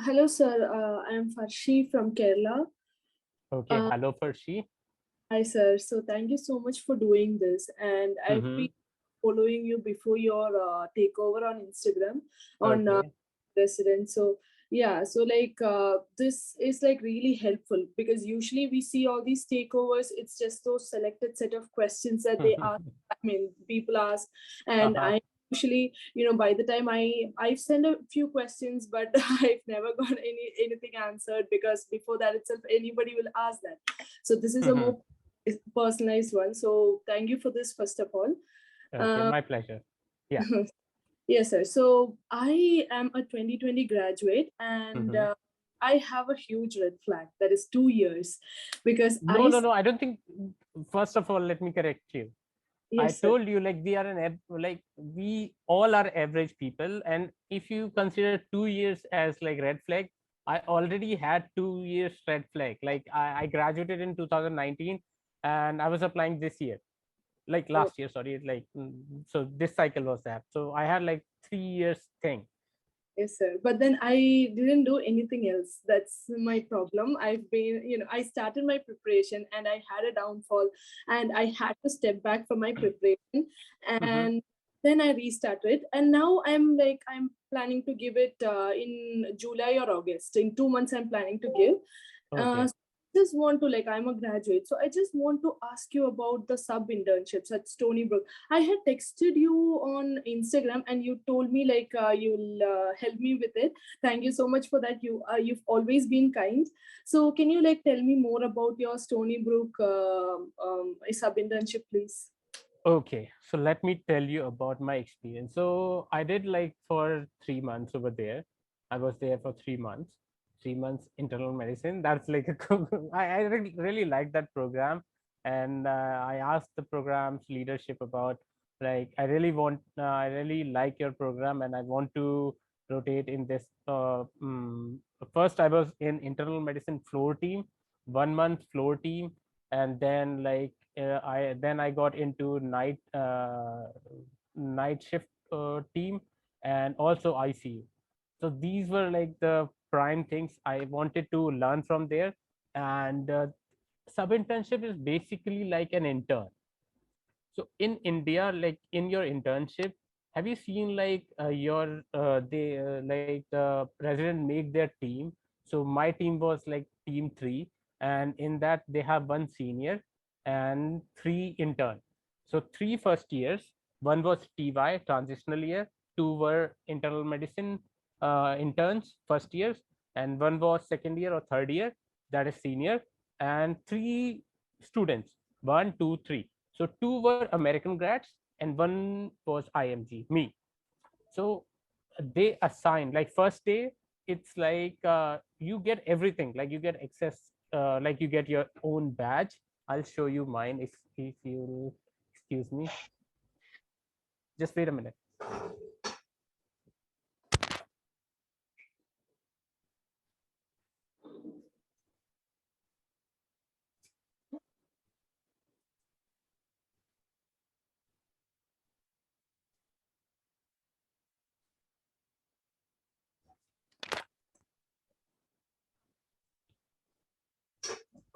Hello, sir. I am Farshi from Kerala. Okay, Uh, hello Percy. Hi, sir. So, thank you so much for doing this. And I've Mm-hmm. been following you before your takeover on Instagram on Okay. resident. So, yeah. So, this is like really helpful because usually we see all these takeovers. It's just those selected set of questions that they ask. I mean, people ask, and Uh-huh. I usually, by the time I've sent a few questions, but I've never got anything answered because before that itself anybody will ask that. So this is a Mm-hmm. more personalized one. So thank you for this first of all. Okay, Uh, my pleasure. Yeah. yes, sir. So I am a 2020 graduate, and Mm-hmm. I have a huge red flag that is 2 years because No, no, no. I don't think. First of all, let me correct you. I yes, sir. told you like we are like we all are average people, and if you consider 2 years as like red flag, I already had 2 years red flag. Like I graduated in 2019, and I was applying this year, like Oh, last year. Sorry, like so this cycle was that. So I had like 3 years thing. yes, sir. But then I didn't do anything else. That's my problem. I've been, I started my preparation and I had a downfall and I had to step back from my preparation. Mm-hmm. And then I restarted. And now I'm planning to give it in July or August. In 2 months, I'm planning to give. Okay. So just want to I'm a graduate, so I just want to ask you about the sub internships at Stony Brook. I had texted you on Instagram and you told me you'll help me with it. Thank you so much for that. You've always been kind. So can you tell me more about your Stony Brook sub internship, please? Okay, so let me tell you about my experience. So I did like for 3 months over there. I was there for 3 months, 3 months internal medicine. That's like a I really like that program, and I asked the program's leadership about like I really like your program, and I want to rotate in this. First, I was in internal medicine floor team, 1 month floor team, and then I got into night shift team, and also ICU. So these were like the prime things I wanted to learn from there. And sub internship is basically like an intern. So in India, like in your internship, have you seen like your they like the president make their team? So my team was like team 3, and in that they have one senior and 3 intern. So 3 first years, one was TY transitional year, 2 were internal medicine interns first years, and one was second year or third year, that is senior, and 3 students, 1, 2, 3. So 2 were American grads and one was IMG, me. So they assign like first day, it's like you get everything, like you get access, like you get your own badge. I'll show you mine if you excuse me. Just wait a minute.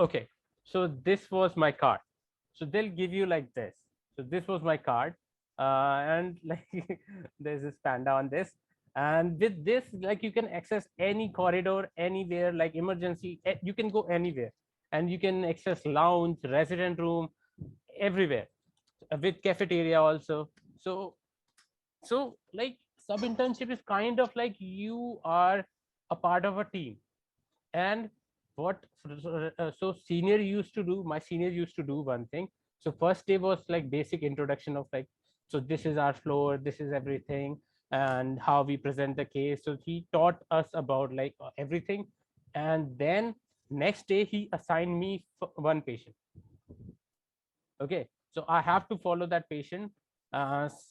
Okay, so this was my card. So they'll give you like this. So this was my card, and like there's this panda on this, and with this, like you can access any corridor, anywhere, like emergency, you can go anywhere, and you can access lounge, resident room, everywhere, with cafeteria also. So like sub internship is kind of like you are a part of a team. And what so senior used to do, my senior used to do one thing. So first day was like basic introduction of like, so this is our floor, this is everything, and how we present the case. So he taught us about like everything. And then next day he assigned me one patient. Okay, so I have to follow that patient.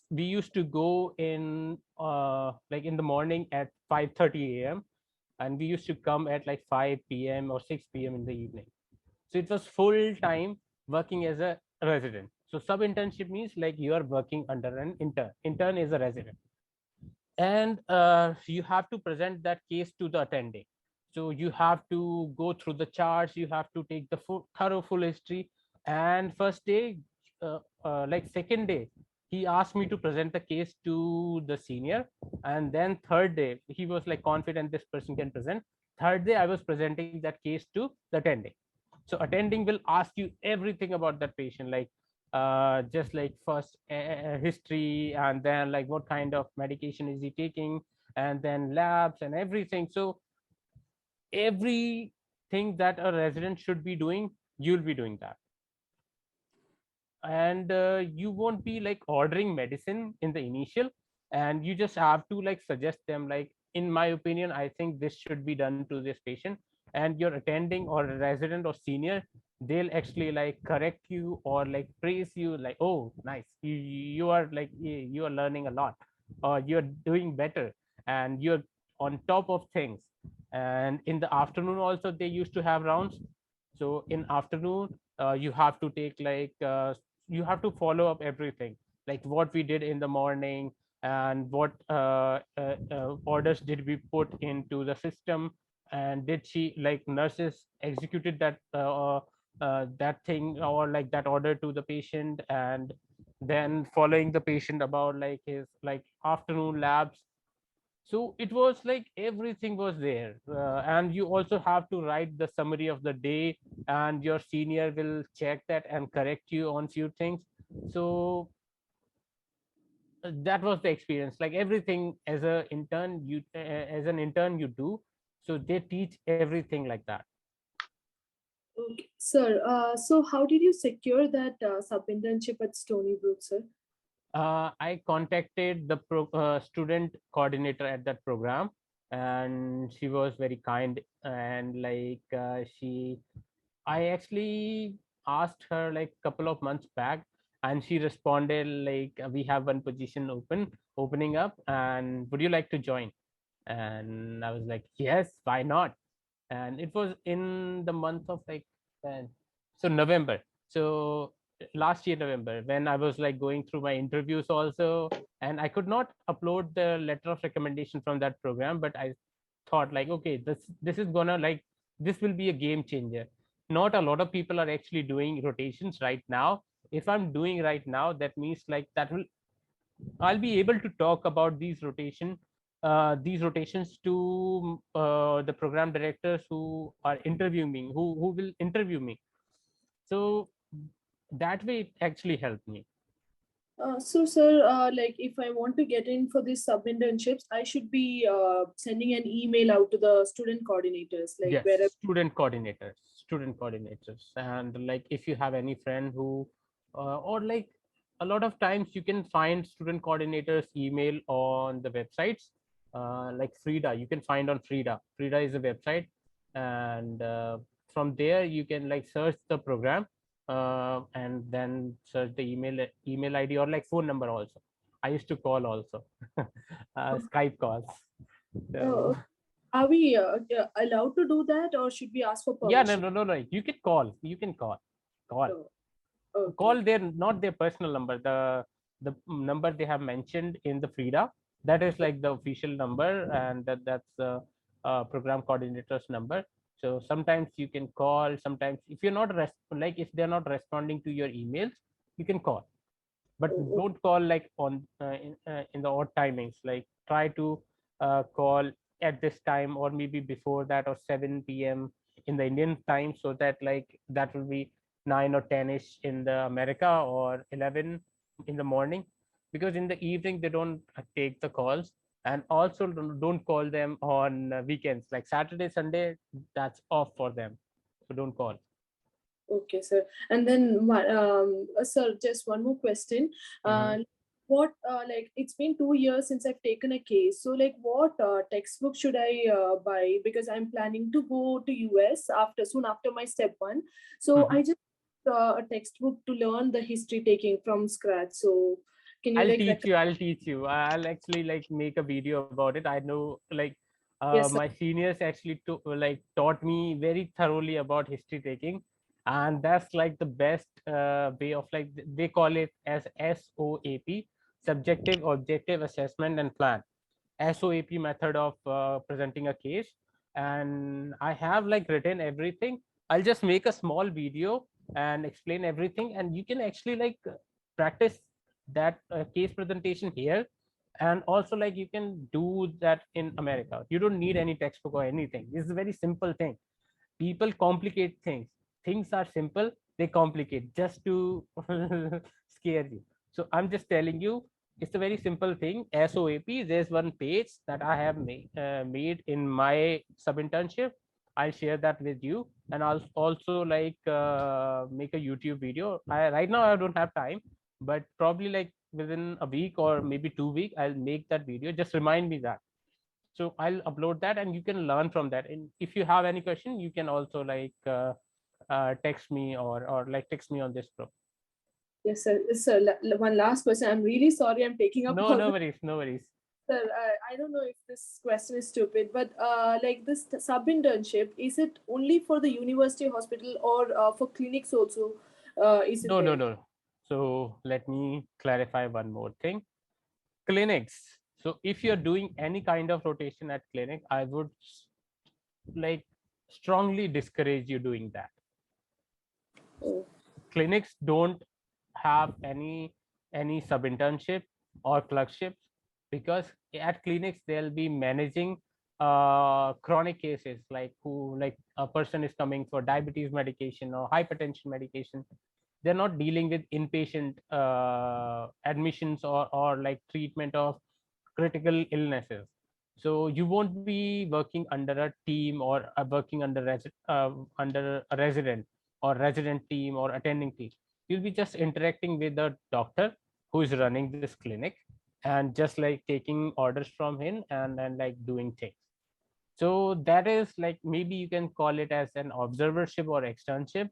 We used to go in like in the morning at 5:30 a.m, and we used to come at like 5 p.m or 6 p.m in the evening. So it was full time working as a resident. So sub internship means like you are working under an intern. Intern is a resident. and you have to present that case to the attending. So you have to go through the charts, you have to take the full history. And first day, like second day, he asked me to present the case to the senior, and then third day he was like confident this person can present. Third day I was presenting that case to the attending. So attending will ask you everything about that patient, like just like first history, and then like what kind of medication is he taking, and then labs and everything. So everything that a resident should be doing, you'll be doing that. And you won't be like ordering medicine in the initial, and you just have to like suggest them, like in my opinion I think this should be done to this patient. And your attending or resident or senior, they'll actually like correct you or like praise you, like, oh nice, you are like you are learning a lot, or you're doing better, and you're on top of things. And in the afternoon also they used to have rounds. So in afternoon you have to take like you have to follow up everything, like what we did in the morning, and what orders did we put into the system, and did she like nurses executed that thing or like that order to the patient. And then following the patient about like his like afternoon labs. So it was like everything was there, and you also have to write the summary of the day, and your senior will check that and correct you on few things. So that was the experience, like everything as a intern you as an intern you do. So they teach everything like that. Okay, sir. So how did you secure that sub internship at Stony Brook, sir? I contacted the student coordinator at that program, and she was very kind. And like I actually asked her like couple of months back, and she responded like, "We have one position opening up, and would you like to join?" And I was like, "Yes, why not?" And it was in the month of like when, so November. So last year November, when I was like going through my interviews also, and I could not upload the letter of recommendation from that program, but I thought like, okay, this is gonna like this will be a game changer. Not a lot of people are actually doing rotations right now. If I'm doing right now, that means like that will I'll be able to talk about these rotations to the program directors who are interviewing me, who will interview me. So that way, it actually helped me. So, sir, like if I want to get in for these sub internships, I should be sending an email out to the student coordinators, like Yes, wherever. student coordinators, and like if you have any friend who, or like a lot of times you can find student coordinators email on the websites, like Frida. You can find on Frida. Frida is a website, and from there you can like search the program, and then search the email ID or like phone number also. I used to call also, Skype calls. So Oh, are we allowed to do that, or should we ask for yeah, no, permission? no, no, no. You can call. You can call. Oh, okay. Call their not their personal number. The number they have mentioned in the FRIDA, that is like the official number, and that's the program coordinator's number. So sometimes you can call. Sometimes if you're not like if they're not responding to your emails, you can call, but Oh, oh, don't call like in the odd timings. Like try to call at this time or maybe before that, or 7 p.m. in the Indian time, so that like that will be 9 or 10ish in the America, or 11 in the morning, because in the evening they don't take the calls. And also don't call them on weekends like Saturday, Sunday. That's off for them, so don't call. okay, sir. And then, sir, just one more question. Mhm. What, like, it's been 2 years since I've taken a case. So, like, what textbook should I buy? Because I'm planning to go to US after soon after my step one. So, Mhm. I just a textbook to learn the history taking from scratch. So, can you I'll like teach recommend? you. I'll teach you. I'll actually like make a video about it. I know like Yes, sir. my seniors actually like taught me very thoroughly about history taking, and that's like the best way of like they call it as SOAP, subjective objective assessment and plan. SOAP method of presenting a case, and I have like written everything. I'll just make a small video and explain everything, and you can actually like practice that case presentation here. And also like you can do that in America. You don't need any textbook or anything. This is a very simple thing. People complicate things. Things are simple, they complicate just to scare you. So I'm just telling you, it's a very simple thing. SOAP, there's one page that I have made in my sub internship. I'll share that with you, and I'll also like make a YouTube video. Right now I don't have time, but probably like within a week or maybe 2 weeks I'll make that video. Just remind me that. So I'll upload that and you can learn from that. And if you have any question, you can also like text me, or like text me on this group. Yes, sir. Yes, sir. One last question. I'm really sorry I'm taking up No, all no the. worries, no worries. Sir, I don't know if this question is stupid, but like this sub internship, is it only for the university hospital or for clinics also? Is it No, no, there? no. So let me clarify one more thing. Clinics. So if you're doing any kind of rotation at clinic, I would like strongly discourage you doing that. Oh, Clinics don't have any sub internship or clerkships, because at clinics they'll be managing chronic cases, like who like a person is coming for diabetes medication or hypertension medication. They're not dealing with inpatient admissions, or like treatment of critical illnesses. So you won't be working under a team, or working under a resident or resident team or attending team. You'll be just interacting with the doctor who is running this clinic, and just like taking orders from him, and like doing things. So that is like, maybe you can call it as an observership or externship,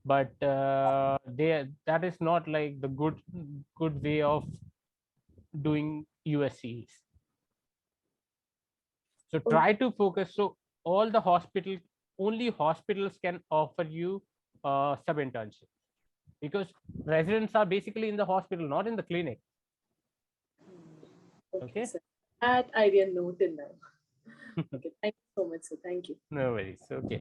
but that is not like the good way of doing USCEs. So oh, try to focus. So all the hospital, only hospitals can offer you sub internship, because residents are basically in the hospital, not in the clinic. okay, Okay. sir. That I didn't know till now. Okay, thank you so much, sir. Thank you. No worries. Okay.